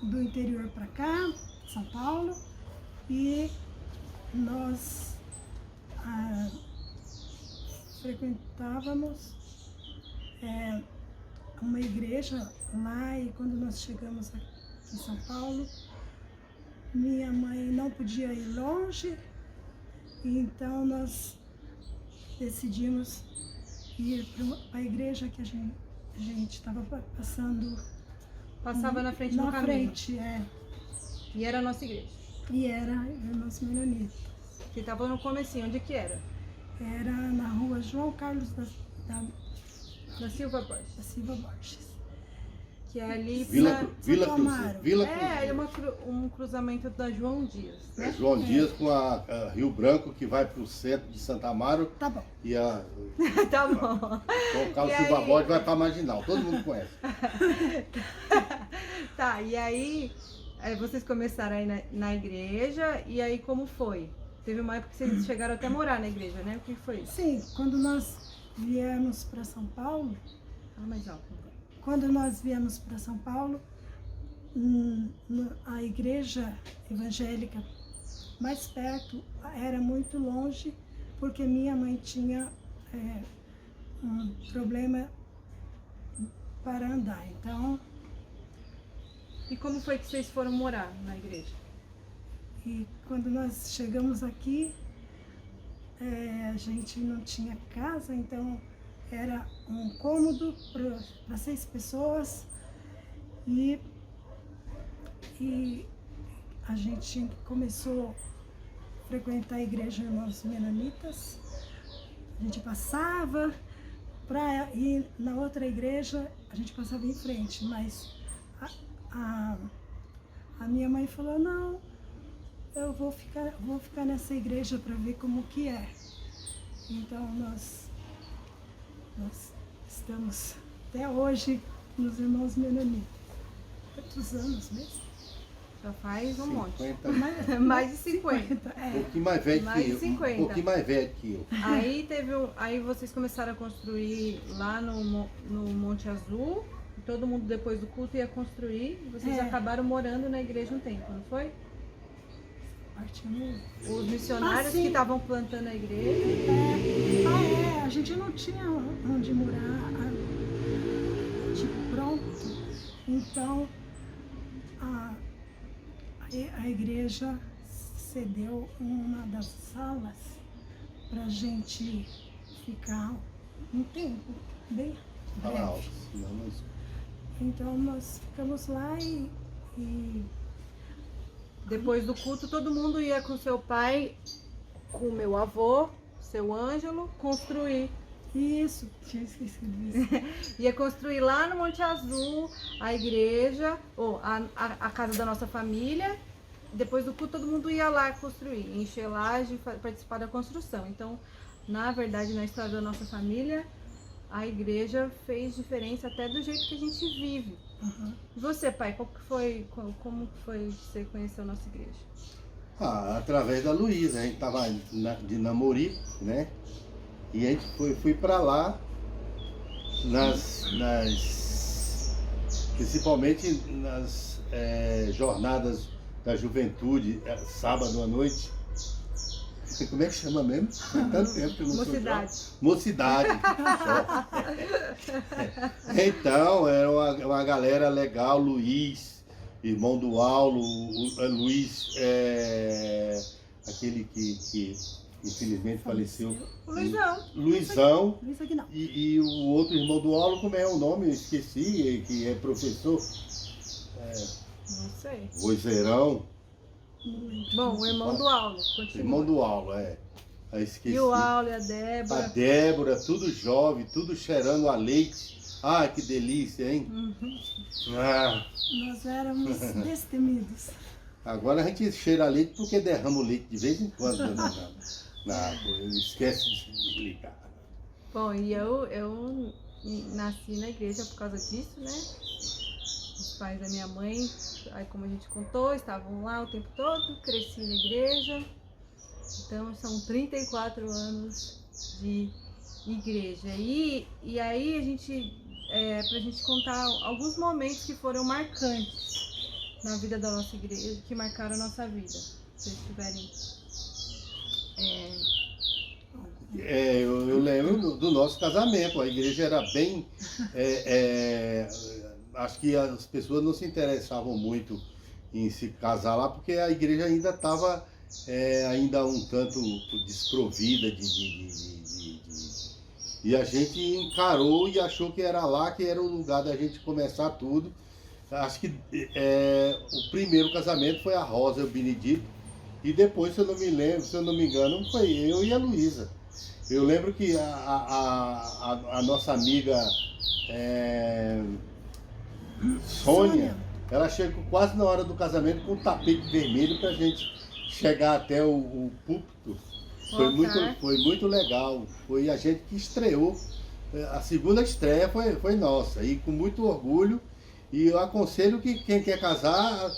do interior para cá, São Paulo, e nós frequentávamos uma igreja lá, e quando nós chegamos aqui em São Paulo, minha mãe não podia ir longe, e então nós decidimos ir para a igreja que a gente estava passando. Passava na frente do na caminho. frente, E era a nossa igreja. E era Irmãos Menonitas. Que estava no comecinho, onde que era? Era na rua João Carlos da Na Silva Borges. Silva Borges. Que é ali Vila Santo Amaro. Vila é Cruzeiro. um cruzamento da João Dias, né? João Dias com a Rio Branco, que vai para o centro de Santa Amaro. Tá bom. E a Tá bom. com o Carlos E Silva aí? Borges vai para Marginal. Todo mundo conhece. Tá, e aí vocês começaram aí na igreja, e aí como foi? Teve uma época que vocês chegaram até a morar na igreja, né? O que foi isso? Sim, quando nós viemos para São Paulo, Mais alto. quando nós viemos para São Paulo, a igreja evangélica mais perto era muito longe, porque minha mãe tinha um problema para andar. Então, E como foi que vocês foram morar na igreja? e quando nós chegamos aqui, a gente não tinha casa, então era um cômodo para 6 pessoas, e a gente começou a frequentar a igreja Irmãos Menonitas. A gente passava para ir na outra igreja, a gente passava em frente, mas a minha mãe falou: não, eu vou ficar nessa igreja para ver como que é. Então nós estamos até hoje nos Irmãos Menonitas. Quantos anos mesmo? Já faz um monte. 50, Mais de 50. um pouquinho mais velho Mais que de eu. 50. Um pouquinho mais velho que eu. Aí vocês começaram a construir lá no Monte Azul. E todo mundo depois do culto ia construir. E vocês acabaram morando na igreja um tempo, não foi? Os missionários que estavam plantando a igreja. A gente não tinha onde morar, tipo, pronto. Então, a igreja cedeu uma das salas para a gente ficar um tempo bem Fala breve. alto, senão não escuta. Então, nós ficamos lá e Depois do culto, todo mundo ia com seu pai, com o meu avô, seu Ângelo, construir. isso, tinha esquecido disso. Ia construir lá no Monte Azul a igreja, ou a casa da nossa família. Depois do culto, todo mundo ia lá construir, encher laje, participar da construção. Então, na verdade, na história da nossa família, a igreja fez diferença até do jeito que a gente vive. Uhum. E você, pai, como foi que você conheceu a nossa igreja? Através da Luísa, a gente tava de namorico, né? E a gente fui para lá, principalmente nas jornadas da juventude, sábado à noite. Como é que chama mesmo? Há tanto tempo que eu não sou Mocidade. jovem. Mocidade. Então, era uma galera legal, Luiz, irmão do Aulo, Luiz, aquele que infelizmente faleceu. O Luizão. Luizão. Isso aqui não. E o outro irmão do Aulo, como é o nome? Eu esqueci, que é professor. Não sei. Vozeirão. Bom, o irmão do Aulo, continua. Irmão do Aulo, Aí esqueci. E o Aulo e a Débora. A Débora, tudo jovem, tudo cheirando a leite. Ah, que delícia, hein? Ah, Nós éramos destemidos. agora a gente cheira a leite porque derrama o leite de vez em quando. Não, esquece de desligar. Bom, e eu nasci na igreja por causa disso, né? Os pais da minha mãe, aí como a gente contou, estavam lá o tempo todo, cresci na igreja. Então são 34 anos de igreja. E aí a gente, pra gente contar alguns momentos que foram marcantes na vida da nossa igreja, que marcaram a nossa vida. Se vocês tiverem... Eu lembro do nosso casamento. A igreja era bem... acho que as pessoas não se interessavam muito em se casar lá, porque a igreja ainda estava ainda um tanto desprovida e a gente encarou e achou que era lá que era o lugar da gente começar tudo. Acho que o primeiro casamento foi a Rosa e o Benedito, e depois, se eu não me engano, foi eu e a Luísa. Eu lembro que a nossa amiga Sônia, ela chegou quase na hora do casamento com um tapete vermelho pra gente chegar até o púlpito. Foi muito legal. Foi a gente que estreou. A segunda estreia foi nossa, e com muito orgulho. E eu aconselho que quem quer casar,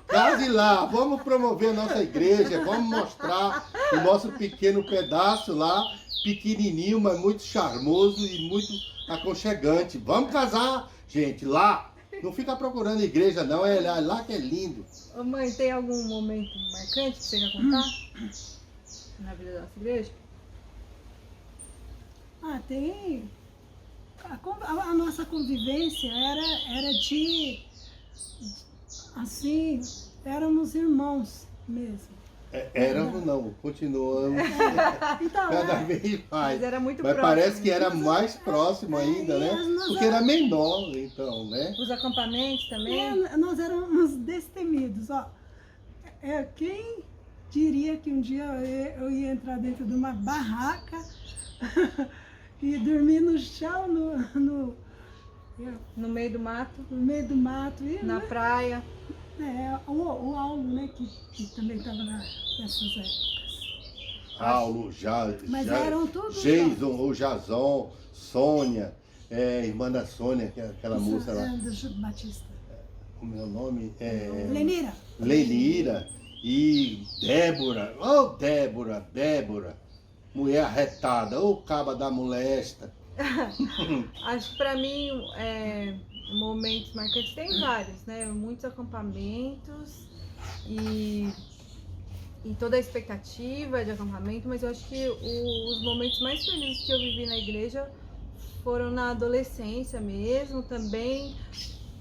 case lá, vamos promover a nossa igreja, vamos mostrar o nosso pequeno pedaço lá, pequenininho, mas muito charmoso e muito aconchegante. Vamos casar, gente, lá. Não fica procurando igreja não, é lá que é lindo. Ô mãe, tem algum momento marcante que você quer contar na vida da nossa igreja? Tem. A nossa convivência era de, assim, éramos irmãos mesmo. Éramos não, continuamos Então, cada vez mais. Mas era muito Mas próximo. parece que era mais próximo ainda, né? Porque era menor, então, né? Os acampamentos também? Nós éramos destemidos, ó. Quem diria que um dia eu ia entrar dentro de uma barraca e dormir no chão, No meio do mato? no meio do mato. Na praia? O Aulo, né, que também estava nessas épocas. Paulo, Mas eram todos Jason ou Jason, Sônia, irmã da Sônia, que é aquela moça lá. Do Júlio Batista. O meu nome Lenira. E Débora. Oh, Débora. Mulher arretada. Ô, caba da molesta. Acho que pra mim, momentos marcantes tem vários, né? Muitos acampamentos e toda a expectativa de acampamento, mas eu acho que os momentos mais felizes que eu vivi na igreja foram na adolescência mesmo, também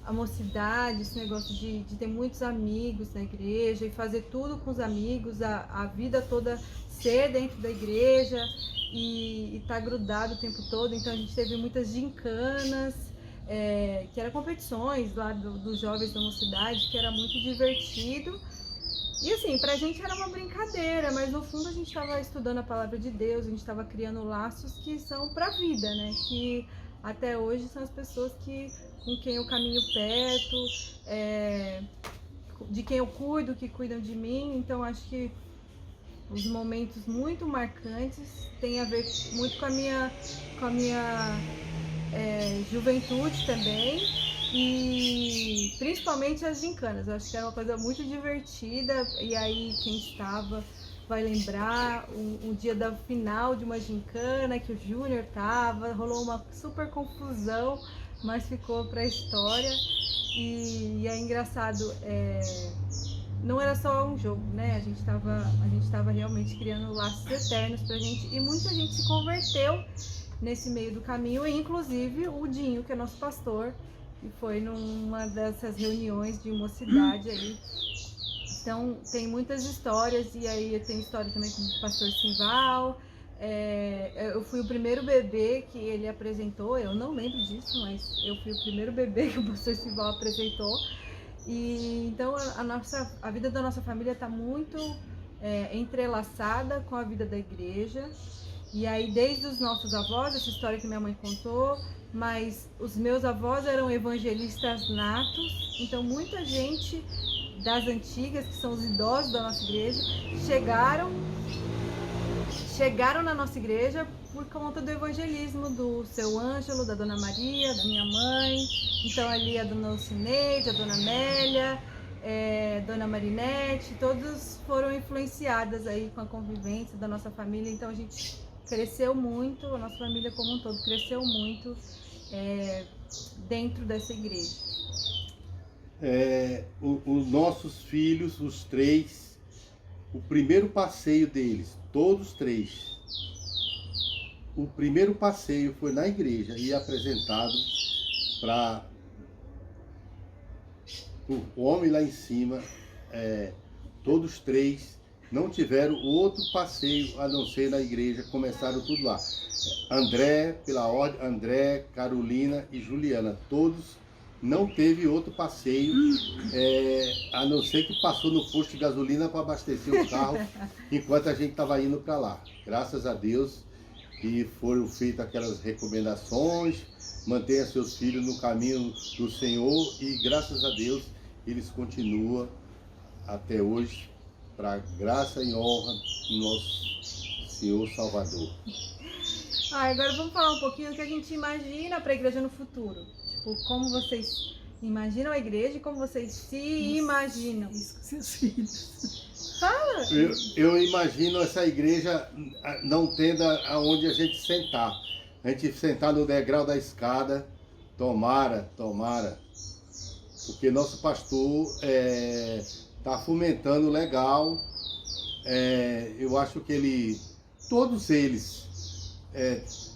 a mocidade, esse negócio de ter muitos amigos na igreja e fazer tudo com os amigos, a vida toda ser dentro da igreja e estar grudado o tempo todo. Então a gente teve muitas gincanas, que eram competições lá dos jovens da mocidade, que era muito divertido. E assim, pra gente era uma brincadeira, mas no fundo a gente estava estudando a palavra de Deus, a gente estava criando laços que são pra vida, né? Que até hoje são as pessoas com quem eu caminho perto, de quem eu cuido, que cuidam de mim. Então acho que os momentos muito marcantes têm a ver muito com a minha juventude também. E principalmente as gincanas, eu acho que era uma coisa muito divertida, e aí quem estava vai lembrar um dia da final de uma gincana que o Júnior estava, rolou uma super confusão, mas ficou para a história. E é engraçado, não era só um jogo, né? A gente estava realmente criando laços eternos pra gente, e muita gente se converteu nesse meio do caminho, inclusive o Dinho, que é nosso pastor, que foi numa dessas reuniões de mocidade aí. Então tem muitas histórias, e aí tem história também com o pastor Simval. Eu fui o primeiro bebê que ele apresentou, eu não lembro disso, mas eu fui o primeiro bebê que o pastor Simval apresentou. E então a vida da nossa família está muito entrelaçada com a vida da igreja. E aí desde os nossos avós, essa história que minha mãe contou, mas os meus avós eram evangelistas natos, então muita gente das antigas, que são os idosos da nossa igreja, chegaram na nossa igreja por conta do evangelismo do seu Ângelo, da Dona Maria, da minha mãe. Então ali a Dona Lucineide, a Dona Amélia, Dona Marinete, todos foram influenciadas aí com a convivência da nossa família. Então a gente cresceu muito, a nossa família como um todo cresceu muito dentro dessa igreja? Os nossos filhos, os 3, o primeiro passeio deles, todos 3, o primeiro passeio foi na igreja e apresentado para o homem lá em cima. Todos 3 não tiveram outro passeio a não ser na igreja, começaram tudo lá. André, pela ordem, André, Carolina e Juliana, todos não teve outro passeio, a não ser que passou no posto de gasolina para abastecer o carro enquanto a gente estava indo para lá. Graças a Deus, e foram feitas aquelas recomendações, mantenha seus filhos no caminho do Senhor, e graças a Deus eles continuam até hoje, para graça e honra do nosso Senhor Salvador. Agora vamos falar um pouquinho do que a gente imagina para a igreja no futuro. Tipo, como vocês imaginam a igreja e como vocês se imaginam. Isso com seus filhos. Fala! Eu imagino essa igreja não tendo aonde a gente sentar. A gente sentar no degrau da escada, tomara, porque nosso pastor está fomentando legal. Eu acho que todos eles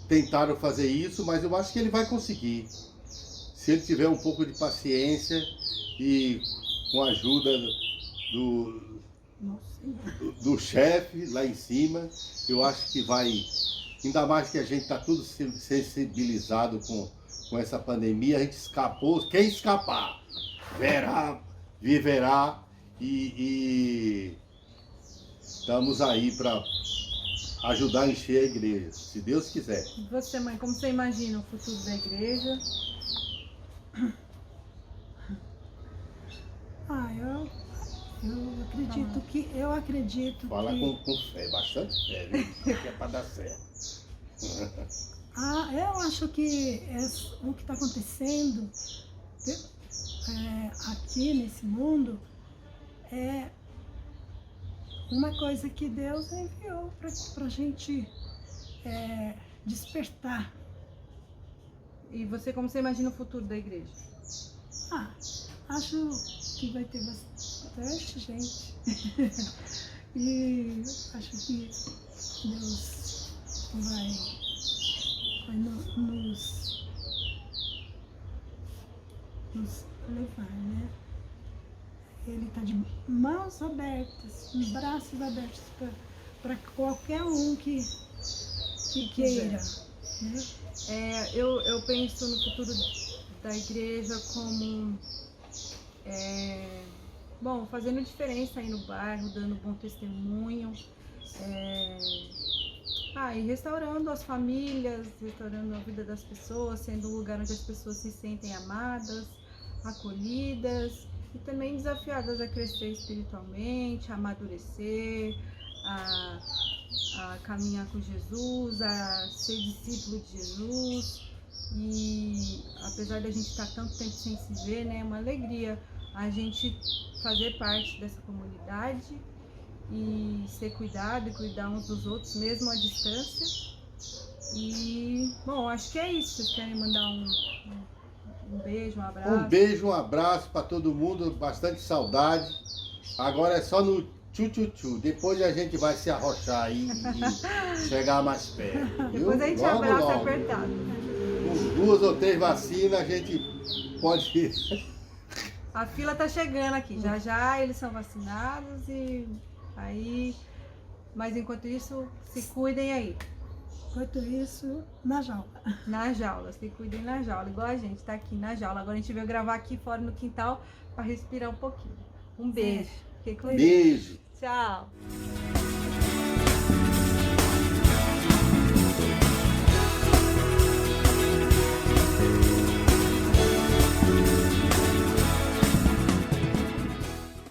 tentaram fazer isso, mas eu acho que ele vai conseguir. Se ele tiver um pouco de paciência e com a ajuda do chefe lá em cima, eu acho que vai. Ainda mais que a gente está tudo sensibilizado com essa pandemia, a gente escapou. Quem escapar viverá, e estamos aí para ajudar a encher a igreja, se Deus quiser. E você, mãe, como você imagina o futuro da igreja? Eu acredito Fala que... com fé, bastante fé, viu? Que é para dar certo. Eu acho que o que está acontecendo aqui nesse mundo é uma coisa que Deus enviou para a gente despertar. E você, como você imagina o futuro da igreja? Acho que vai ter bastante gente. E acho que Deus vai nos levar, né? Ele está de mãos abertas, braços abertos para qualquer um que queira. Né? Eu penso no futuro da igreja como fazendo diferença aí no bairro, dando bom testemunho, e restaurando as famílias, restaurando a vida das pessoas, sendo um lugar onde as pessoas se sentem amadas, acolhidas e também desafiadas a crescer espiritualmente, a amadurecer, a caminhar com Jesus, a ser discípulo de Jesus. E apesar da gente estar tanto tempo sem se ver, né, é uma alegria a gente fazer parte dessa comunidade e ser cuidado e cuidar uns dos outros, mesmo à distância. E, acho que é isso. Vocês querem mandar um beijo, um abraço? Um beijo, um abraço para todo mundo, bastante saudade. Agora é só no tchu-tchu-tchu. Depois a gente vai se arrochar aí e chegar mais perto. Depois a gente abraça apertado. Com 2 ou 3 vacinas a gente pode ir. A fila tá chegando aqui, já eles são vacinados e aí, mas enquanto isso, se cuidem aí. Enquanto isso, na jaula. Na jaula, se cuidem na jaula, igual a gente tá aqui na jaula. Agora a gente veio gravar aqui fora no quintal para respirar um pouquinho. Um beijo. Fiquem com Deus. Beijo. Tchau.